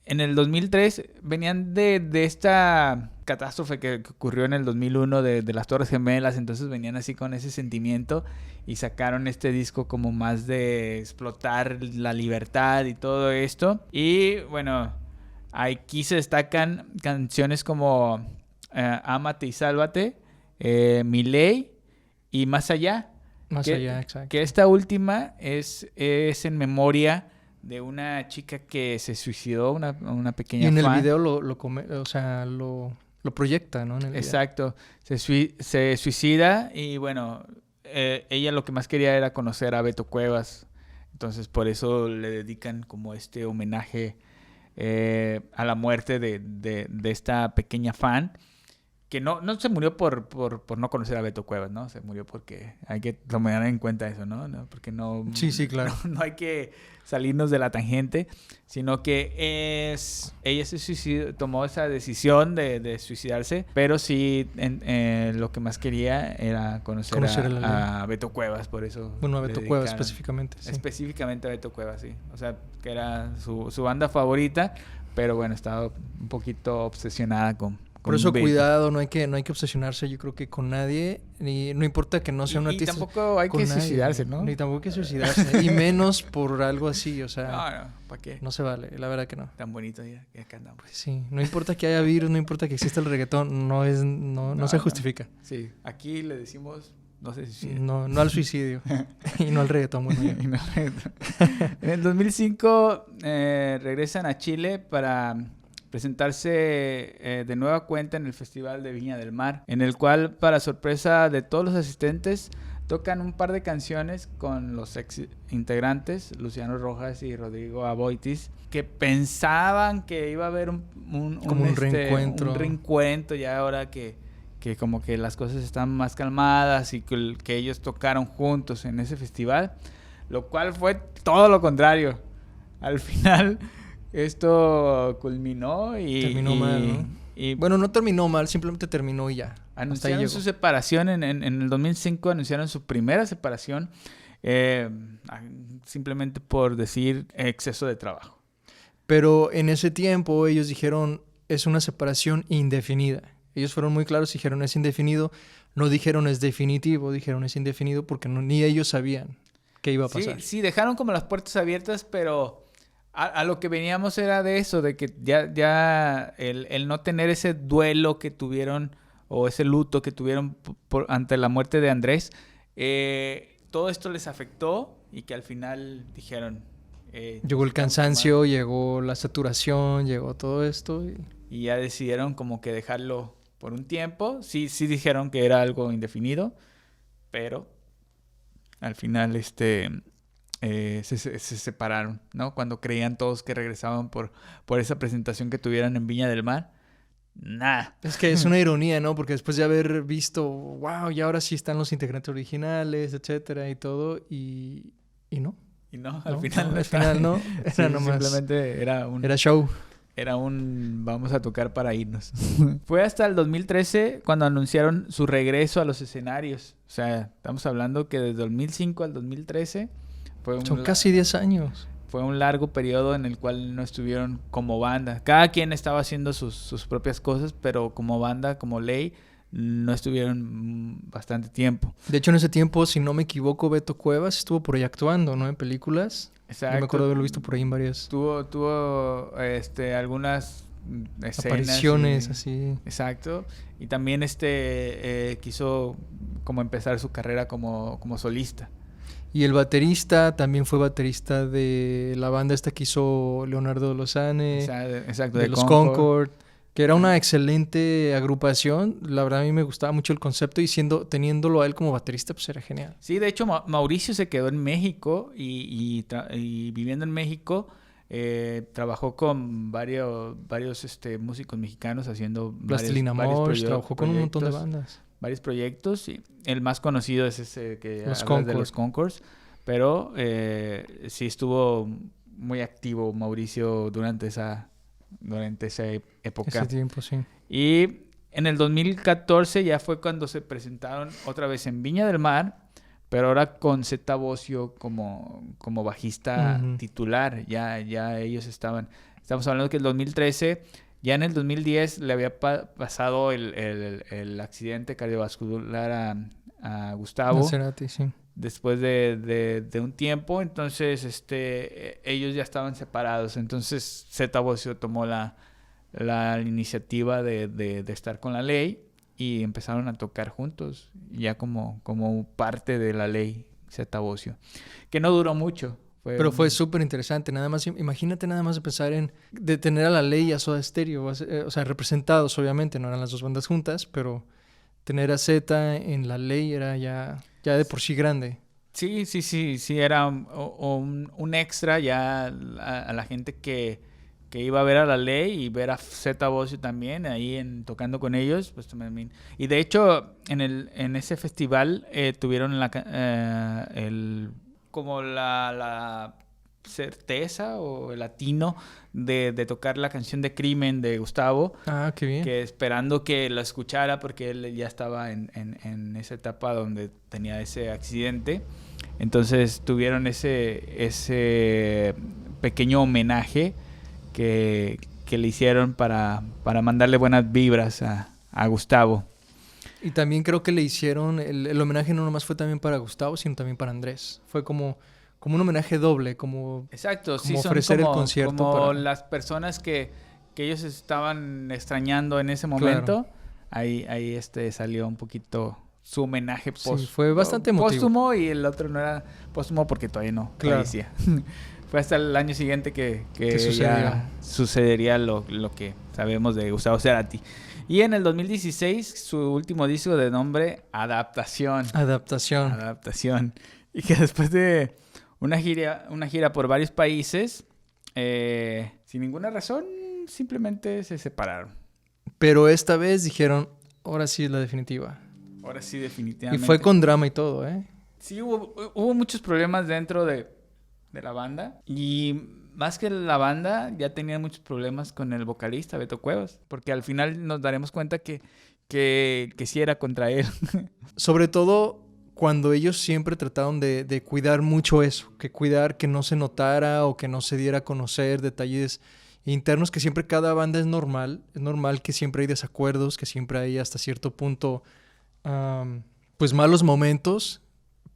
[SPEAKER 1] En el 2003 venían de esta catástrofe que ocurrió en el 2001 de las Torres Gemelas, entonces venían así con ese sentimiento y sacaron este disco como más de explotar la libertad y todo esto. Y bueno, aquí se destacan canciones como Ámate y Sálvate, Mi Ley y Más Allá.
[SPEAKER 2] Más allá, exacto.
[SPEAKER 1] Que esta última es en memoria de una chica que se suicidó, una pequeña
[SPEAKER 2] Y en el
[SPEAKER 1] fan.
[SPEAKER 2] video lo proyecta, ¿no? En el video.
[SPEAKER 1] Exacto. Se suicida y bueno, ella lo que más quería era conocer a Beto Cuevas. Entonces por eso le dedican como este homenaje a la muerte de esta pequeña fan. Que no se murió por no conocer a Beto Cuevas, ¿no? Se murió porque hay que tomar en cuenta eso, ¿no? Porque no...
[SPEAKER 2] Sí, claro.
[SPEAKER 1] No hay que salirnos de la tangente, sino que ella se suicidó, tomó esa decisión de suicidarse, pero sí lo que más quería era conocer a Beto Cuevas, por eso...
[SPEAKER 2] Bueno, a Beto Cuevas específicamente, sí.
[SPEAKER 1] Específicamente a Beto Cuevas, sí. O sea, que era su banda favorita, pero bueno, estaba un poquito obsesionada con
[SPEAKER 2] por eso
[SPEAKER 1] Beto.
[SPEAKER 2] cuidado, no hay que obsesionarse, yo creo que con nadie, ni no importa que no sea un artista.
[SPEAKER 1] Y tampoco hay que suicidarse, ¿no?
[SPEAKER 2] Ni tampoco hay que suicidarse, y menos por algo así, o sea...
[SPEAKER 1] No, ¿para qué?
[SPEAKER 2] No se vale, la verdad que no.
[SPEAKER 1] Tan bonito ya que acá andamos.
[SPEAKER 2] Pues sí, no importa que haya virus, no importa que exista el reggaetón, no se justifica.
[SPEAKER 1] Sí, aquí le decimos no se suicida.
[SPEAKER 2] No al suicidio y no al reggaetón. Bueno,
[SPEAKER 1] En el 2005 regresan a Chile para presentarse de nueva cuenta en el Festival de Viña del Mar, en el cual, para sorpresa de todos los asistentes, tocan un par de canciones con los ex integrantes, Luciano Rojas y Rodrigo Aboitis, que pensaban que iba a haber un
[SPEAKER 2] reencuentro.
[SPEAKER 1] Un reencuentro ya ahora que como que las cosas están más calmadas y que ellos tocaron juntos en ese festival, lo cual fue todo lo contrario. Al final... Esto culminó y...
[SPEAKER 2] Terminó mal, ¿no? Bueno, no terminó mal, simplemente terminó y ya.
[SPEAKER 1] Anunciaron su separación en el 2005, anunciaron su primera separación, simplemente por decir exceso de trabajo.
[SPEAKER 2] Pero en ese tiempo ellos dijeron, es una separación indefinida. Ellos fueron muy claros, dijeron es indefinido, no dijeron es definitivo, dijeron es indefinido porque ni ellos sabían qué iba a pasar.
[SPEAKER 1] Sí, dejaron como las puertas abiertas, pero... A lo que veníamos era de eso, de que ya el no tener ese duelo que tuvieron o ese luto que tuvieron ante la muerte de Andrés, todo esto les afectó y que al final dijeron...
[SPEAKER 2] llegó el cansancio, llegó la saturación, llegó todo esto.
[SPEAKER 1] Y ya decidieron como que dejarlo por un tiempo. Sí dijeron que era algo indefinido, pero al final se separaron, ¿no? Cuando creían todos que regresaban por esa presentación que tuvieran en Viña del Mar. Nada.
[SPEAKER 2] Es que es una ironía, ¿no? Porque después de haber visto, wow, y ahora sí están los integrantes originales, etcétera, y todo, y no.
[SPEAKER 1] Y no, al final
[SPEAKER 2] no. Era nomás...
[SPEAKER 1] Simplemente era
[SPEAKER 2] show.
[SPEAKER 1] Era vamos a tocar para irnos. Fue hasta el 2013 cuando anunciaron su regreso a los escenarios. O sea, estamos hablando que desde 2005 al 2013...
[SPEAKER 2] Son casi 10 años.
[SPEAKER 1] Fue un largo periodo en el cual no estuvieron como banda. Cada quien estaba haciendo sus propias cosas, pero como banda, como Ley, no estuvieron bastante tiempo.
[SPEAKER 2] De hecho, en ese tiempo, si no me equivoco, Beto Cuevas estuvo por ahí actuando, ¿no? En películas.
[SPEAKER 1] Exacto.
[SPEAKER 2] Yo me acuerdo de haberlo visto por ahí en varias...
[SPEAKER 1] Tuvo algunas escenas.
[SPEAKER 2] Apariciones, así.
[SPEAKER 1] Exacto. Y también quiso como empezar su carrera como solista.
[SPEAKER 2] Y el baterista también fue baterista de la banda esta que hizo Leonardo Lozane.
[SPEAKER 1] Exacto,
[SPEAKER 2] de los Concord. Que era una excelente agrupación. La verdad a mí me gustaba mucho el concepto y teniéndolo a él como baterista, pues era genial.
[SPEAKER 1] Sí, de hecho Mauricio se quedó en México y viviendo en México trabajó con varios músicos mexicanos haciendo
[SPEAKER 2] Plastilina Mosh, trabajó con un montón de bandas.
[SPEAKER 1] Varios proyectos y el más conocido es ese que
[SPEAKER 2] los
[SPEAKER 1] hablas de los Concords, pero sí estuvo muy activo Mauricio durante esa época.
[SPEAKER 2] Ese tiempo, sí.
[SPEAKER 1] Y en el 2014 ya fue cuando se presentaron otra vez en Viña del Mar, pero ahora con Zeta Bosio como bajista titular. Ya ellos estamos hablando que el 2013... Ya en el 2010 le había pasado el accidente cardiovascular a Gustavo.
[SPEAKER 2] Cerati, sí.
[SPEAKER 1] Después de un tiempo, entonces ellos ya estaban separados. Entonces Zeta Bosio tomó la iniciativa de estar con la Ley y empezaron a tocar juntos, ya como parte de la ley Zeta Bosio, que no duró mucho.
[SPEAKER 2] Pero fue súper interesante. Nada más, imagínate nada más de pensar en de tener a la ley y a Soda Stereo, o sea, representados, obviamente, no eran las dos bandas juntas, pero tener a Zeta en la ley era ya de por sí grande.
[SPEAKER 1] Sí, era un extra ya a la gente que iba a ver a la ley y ver a Zeta Bosio también ahí tocando con ellos, pues también. Y de hecho en ese festival tuvieron como la certeza o el atino de tocar la canción de Crimen de Gustavo.
[SPEAKER 2] Ah, qué bien.
[SPEAKER 1] Que esperando que la escuchara porque él ya estaba en esa etapa donde tenía ese accidente. Entonces tuvieron ese pequeño homenaje que le hicieron para mandarle buenas vibras a Gustavo.
[SPEAKER 2] Y también creo que le hicieron, el homenaje no nomás fue también para Gustavo, sino también para Andrés. Fue como un homenaje doble, como,
[SPEAKER 1] exacto,
[SPEAKER 2] como ofrecer el concierto.
[SPEAKER 1] Como las personas que ellos estaban extrañando en ese momento, claro. ahí salió un poquito su homenaje
[SPEAKER 2] fue bastante emotivo.
[SPEAKER 1] Póstumo, y el otro no era póstumo porque todavía no fallecía. Fue hasta el año siguiente que ya sucedería lo que sabemos de Gustavo Cerati. Y en el 2016, su último disco de nombre Adaptación. Y que después de una gira por varios países, sin ninguna razón, simplemente se separaron.
[SPEAKER 2] Pero esta vez dijeron, ahora sí es la definitiva.
[SPEAKER 1] Ahora sí, definitivamente.
[SPEAKER 2] Y fue con drama y todo, ¿eh?
[SPEAKER 1] Sí, hubo muchos problemas dentro de la banda. Y más que la banda, ya tenían muchos problemas con el vocalista, Beto Cuevas. Porque al final nos daremos cuenta que sí era contra él.
[SPEAKER 2] Sobre todo cuando ellos siempre trataron de cuidar mucho eso. Cuidar que no se notara o que no se diera a conocer detalles internos, que siempre cada banda es normal. Es normal que siempre hay desacuerdos, que siempre hay hasta cierto punto pues malos momentos,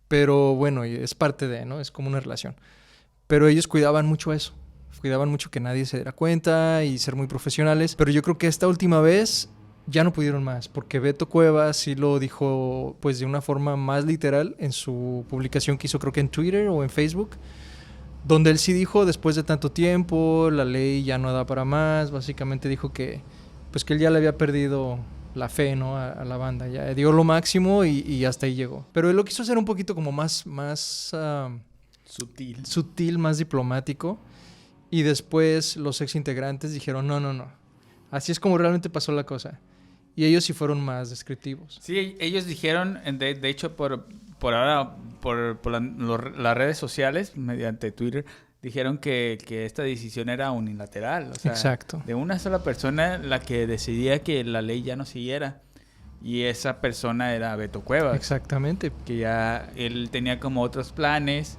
[SPEAKER 2] pero bueno, es parte de, ¿no? Es como una relación. Pero ellos cuidaban mucho eso, cuidaban mucho que nadie se diera cuenta y ser muy profesionales. Pero yo creo que esta última vez ya no pudieron más, porque Beto Cuevas sí lo dijo pues de una forma más literal en su publicación que hizo, creo que en Twitter o en Facebook, donde él sí dijo, después de tanto tiempo, la ley ya no da para más. Básicamente dijo que pues que él ya le había perdido la fe, ¿no? a la banda, ya dio lo máximo y hasta ahí llegó. Pero él lo quiso hacer un poquito como más sutil, más diplomático, y después los ex integrantes dijeron no, así es como realmente pasó la cosa, y ellos sí fueron más descriptivos.
[SPEAKER 1] Sí, ellos dijeron, de hecho por ahora, por las redes sociales, mediante Twitter, dijeron que esta decisión era unilateral, o sea,
[SPEAKER 2] exacto,
[SPEAKER 1] de una sola persona la que decidía que la ley ya no siguiera, y esa persona era Beto Cuevas.
[SPEAKER 2] Exactamente.
[SPEAKER 1] Que ya él tenía como otros planes,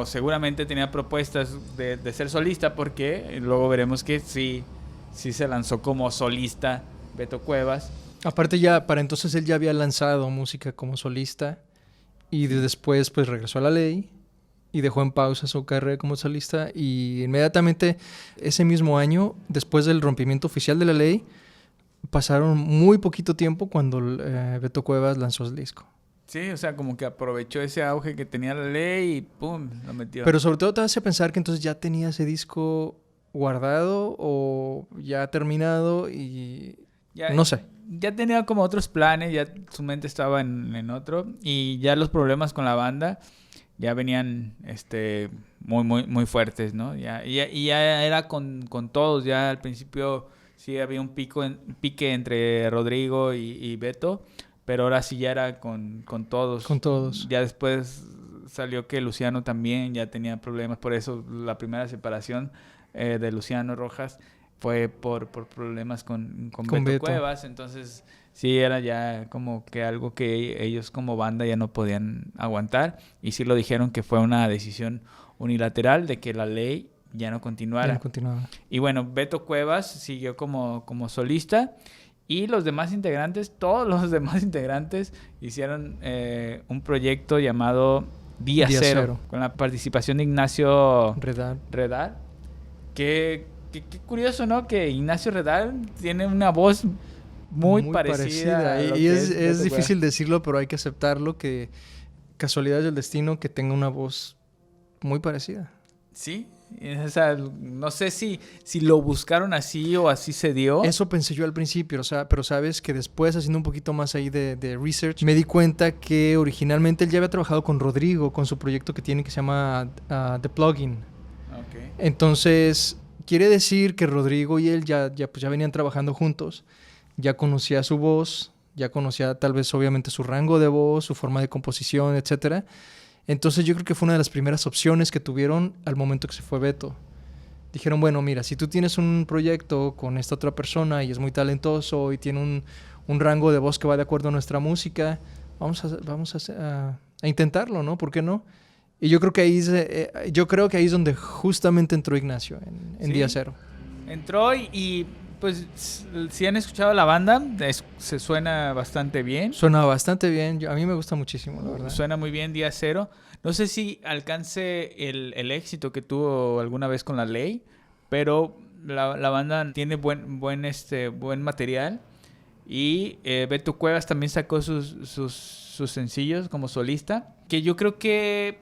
[SPEAKER 1] seguramente tenía propuestas de ser solista, porque luego veremos que sí se lanzó como solista Beto Cuevas.
[SPEAKER 2] Aparte ya, para entonces él ya había lanzado música como solista, y después pues regresó a la ley y dejó en pausa su carrera como solista, y inmediatamente ese mismo año, después del rompimiento oficial de la ley, pasaron muy poquito tiempo cuando Beto Cuevas lanzó el disco.
[SPEAKER 1] Sí, o sea, como que aprovechó ese auge que tenía la ley y ¡pum!, lo metió.
[SPEAKER 2] Pero sobre todo te hace pensar que entonces ya tenía ese disco guardado o ya terminado y ya, no sé.
[SPEAKER 1] Ya tenía como otros planes, ya su mente estaba en otro, y ya los problemas con la banda ya venían muy fuertes, ¿no? Ya era con todos. Ya al principio sí había un pique entre Rodrigo y Beto, pero ahora sí ya era con todos.
[SPEAKER 2] Con todos.
[SPEAKER 1] Ya después salió que Luciano también ya tenía problemas, por eso la primera separación de Luciano Rojas fue por problemas con Beto Cuevas. Entonces sí era ya como que algo que ellos como banda ya no podían aguantar, y sí lo dijeron que fue una decisión unilateral de que la ley ya no continuara. Y bueno, Beto Cuevas siguió como solista, y todos los demás integrantes hicieron un proyecto llamado Día Cero, con la participación de Ignacio Redar. Qué curioso, ¿no? Que Ignacio Redar tiene una voz muy parecida a lo
[SPEAKER 2] Y
[SPEAKER 1] que
[SPEAKER 2] es
[SPEAKER 1] Beto
[SPEAKER 2] difícil decirlo, pero hay que aceptarlo, que casualidad del destino que tenga una voz muy parecida.
[SPEAKER 1] Sí, o sea, no sé si lo buscaron así o así se dio.
[SPEAKER 2] Eso pensé yo al principio, o sea, pero sabes que después, haciendo un poquito más ahí de research, me di cuenta que originalmente él ya había trabajado con Rodrigo, con su proyecto que tiene que se llama The Plugin.
[SPEAKER 1] Okay.
[SPEAKER 2] Entonces, quiere decir que Rodrigo y él pues ya venían trabajando juntos, ya conocía su voz, ya conocía tal vez obviamente su rango de voz, su forma de composición, etcétera. Entonces yo creo que fue una de las primeras opciones que tuvieron al momento que se fue Beto. Dijeron, bueno, mira, si tú tienes un proyecto con esta otra persona y es muy talentoso y tiene un rango de voz que va de acuerdo a nuestra música, vamos a intentarlo, ¿no? ¿Por qué no? Y yo creo que ahí es donde justamente entró Ignacio, en
[SPEAKER 1] Sí,
[SPEAKER 2] Día Cero.
[SPEAKER 1] entró y pues si han escuchado la banda, se suena bastante bien.
[SPEAKER 2] Suena bastante bien, a mí me gusta muchísimo, la verdad.
[SPEAKER 1] Suena muy bien Día Cero. No sé si alcance el éxito que tuvo alguna vez con La Ley, pero la banda tiene buen material. Y Beto Cuevas también sacó sus sencillos como solista, que yo creo que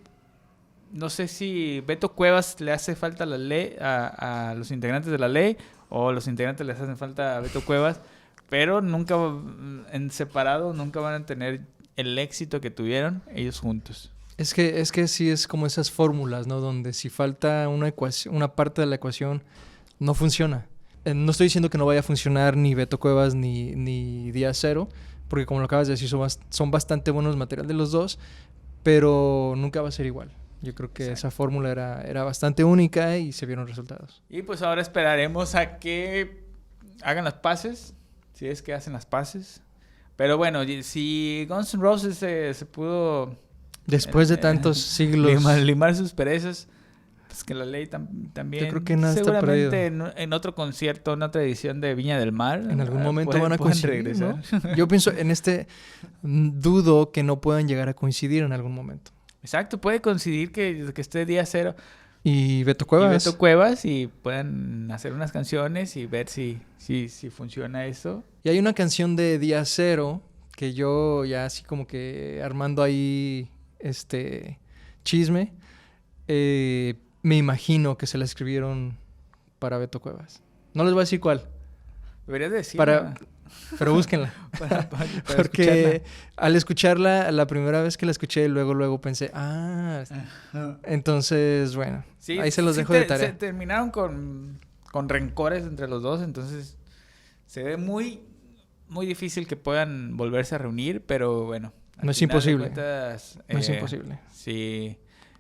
[SPEAKER 1] no sé si Beto Cuevas le hace falta a La Ley, a los integrantes de La Ley, o los integrantes les hacen falta a Beto Cuevas, pero nunca en separado nunca van a tener el éxito que tuvieron ellos juntos.
[SPEAKER 2] Es que sí es como esas fórmulas, ¿no? Donde si falta una parte de la ecuación, no funciona. No estoy diciendo que no vaya a funcionar ni Beto Cuevas ni Día Cero, porque como lo acabas de decir, son bastante buenos material de los dos, pero nunca va a ser igual. Yo creo que esa fórmula era bastante única y se vieron resultados.
[SPEAKER 1] Y pues ahora esperaremos a que hagan las paces, si es que hacen las paces. Pero bueno, si Guns N' Roses se pudo...
[SPEAKER 2] Después de tantos siglos...
[SPEAKER 1] Limar sus perezas, pues que La Ley también...
[SPEAKER 2] Yo creo que nada está perdido.
[SPEAKER 1] Seguramente en otro concierto, en otra edición de Viña del Mar...
[SPEAKER 2] En algún momento van a coincidir,
[SPEAKER 1] regresar,
[SPEAKER 2] ¿no? Yo pienso dudo que no puedan llegar a coincidir en algún momento.
[SPEAKER 1] Exacto, puede coincidir que esté Día Cero
[SPEAKER 2] y Beto Cuevas
[SPEAKER 1] y puedan hacer unas canciones y ver si funciona eso.
[SPEAKER 2] Y hay una canción de Día Cero que yo ya así como que armando ahí chisme, me imagino que se la escribieron para Beto Cuevas. No les voy a decir cuál.
[SPEAKER 1] Deberías decir.
[SPEAKER 2] Pero búsquenla.
[SPEAKER 1] para
[SPEAKER 2] porque al escucharla, la primera vez que la escuché, luego pensé, entonces, bueno, sí, ahí se los dejo de tarea.
[SPEAKER 1] Se terminaron con rencores entre los dos, entonces se ve muy, muy difícil que puedan volverse a reunir, pero bueno.
[SPEAKER 2] No es imposible.
[SPEAKER 1] No es imposible.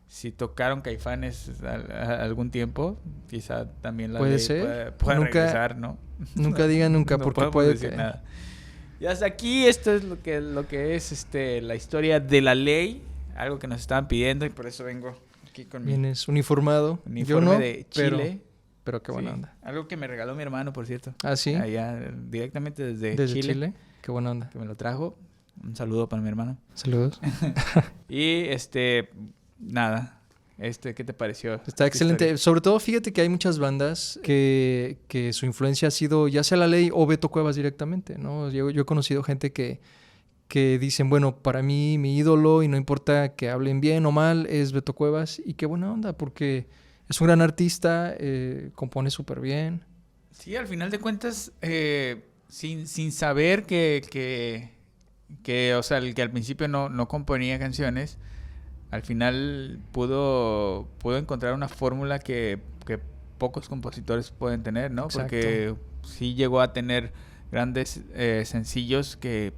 [SPEAKER 1] Si tocaron Caifanes algún tiempo, quizá también La Ley pueda regresar, ¿no?
[SPEAKER 2] Nunca digan nunca, porque puede decir
[SPEAKER 1] nada. Y hasta aquí esto es lo que es la historia de La Ley, algo que nos estaban pidiendo y por eso vengo aquí con
[SPEAKER 2] Vienes uniformado.
[SPEAKER 1] Yo no, de Chile.
[SPEAKER 2] Pero qué buena onda.
[SPEAKER 1] Algo que me regaló mi hermano, por cierto.
[SPEAKER 2] ¿Ah, sí?
[SPEAKER 1] Allá directamente desde
[SPEAKER 2] Chile. Qué buena onda.
[SPEAKER 1] Que me lo trajo. Un saludo para mi hermano.
[SPEAKER 2] Saludos.
[SPEAKER 1] Y nada, ¿qué te pareció?
[SPEAKER 2] Está excelente. Historia? Sobre todo, fíjate que hay muchas bandas que su influencia ha sido ya sea La Ley o Beto Cuevas directamente, ¿no? Yo he conocido gente que dicen, bueno, para mí, mi ídolo, y no importa que hablen bien o mal, es Beto Cuevas. Y qué buena onda, porque es un gran artista, compone súper bien.
[SPEAKER 1] Sí, al final de cuentas, sin saber que o sea, el que al principio no componía canciones, al final pudo encontrar una fórmula que pocos compositores pueden tener, ¿no?
[SPEAKER 2] Exacto.
[SPEAKER 1] Porque sí llegó a tener grandes sencillos que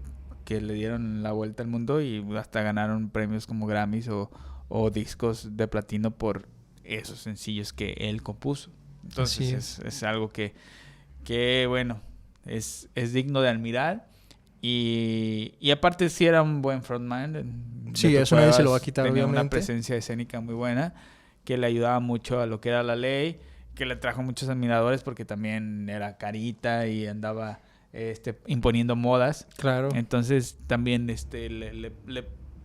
[SPEAKER 1] le dieron la vuelta al mundo y hasta ganaron premios como Grammys o discos de platino por esos sencillos que él compuso. Entonces es algo que bueno, es digno de admirar. Y aparte sí era un buen frontman.
[SPEAKER 2] Sí, eso nadie se lo va a quitar,
[SPEAKER 1] tenía
[SPEAKER 2] obviamente.
[SPEAKER 1] Una presencia escénica muy buena que le ayudaba mucho a lo que era La Ley, que le trajo muchos admiradores porque también era carita y andaba imponiendo modas.
[SPEAKER 2] Claro.
[SPEAKER 1] Entonces también le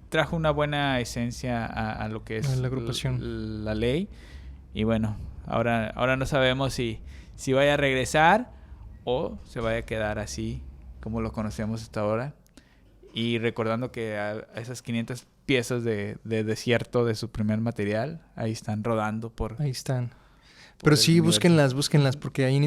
[SPEAKER 1] trajo una buena esencia a lo que es
[SPEAKER 2] la agrupación.
[SPEAKER 1] La Ley. Y bueno, ahora no sabemos si vaya a regresar o se vaya a quedar así como lo conocemos hasta ahora. Y recordando que a esas 500 piezas de desierto de su primer material, ahí están rodando por...
[SPEAKER 2] Ahí están.
[SPEAKER 1] por
[SPEAKER 2] Pero
[SPEAKER 1] el
[SPEAKER 2] sí,
[SPEAKER 1] universo.
[SPEAKER 2] búsquenlas, porque ahí en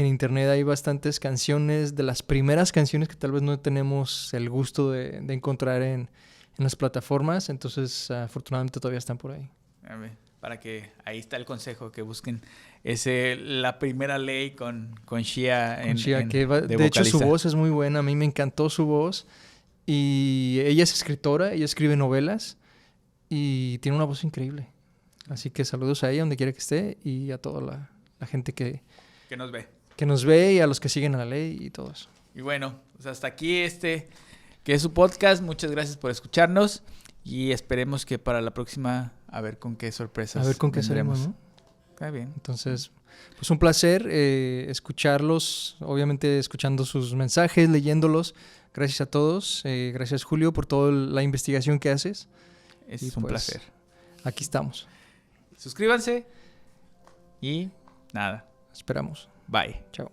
[SPEAKER 2] internet hay bastantes canciones, de las primeras canciones que tal vez no tenemos el gusto de encontrar en las plataformas. Entonces, afortunadamente todavía están por ahí.
[SPEAKER 1] A ver, para que ahí está el consejo, que busquen la primera ley con Shia
[SPEAKER 2] Con Shia,
[SPEAKER 1] de
[SPEAKER 2] de hecho su
[SPEAKER 1] vocalista.
[SPEAKER 2] voz es muy buena, a mí me encantó su voz. Y ella es escritora, ella escribe novelas y tiene una voz increíble. Así que saludos a ella donde quiera que esté y a toda la gente
[SPEAKER 1] Que nos ve.
[SPEAKER 2] que nos ve y a los que siguen a la ley y todos.
[SPEAKER 1] Y bueno, pues hasta aquí que es su podcast. Muchas gracias por escucharnos y esperemos que para la próxima a ver con qué sorpresas
[SPEAKER 2] A ver con qué
[SPEAKER 1] vendremos.
[SPEAKER 2] salimos, ¿no?
[SPEAKER 1] Está bien.
[SPEAKER 2] Entonces, pues un placer escucharlos, obviamente escuchando sus mensajes, leyéndolos. Gracias a todos. Gracias, Julio, por toda la investigación que haces.
[SPEAKER 1] Es
[SPEAKER 2] Y
[SPEAKER 1] un
[SPEAKER 2] pues,
[SPEAKER 1] placer.
[SPEAKER 2] Aquí estamos.
[SPEAKER 1] Suscríbanse y nada.
[SPEAKER 2] Esperamos.
[SPEAKER 1] Bye.
[SPEAKER 2] Chao.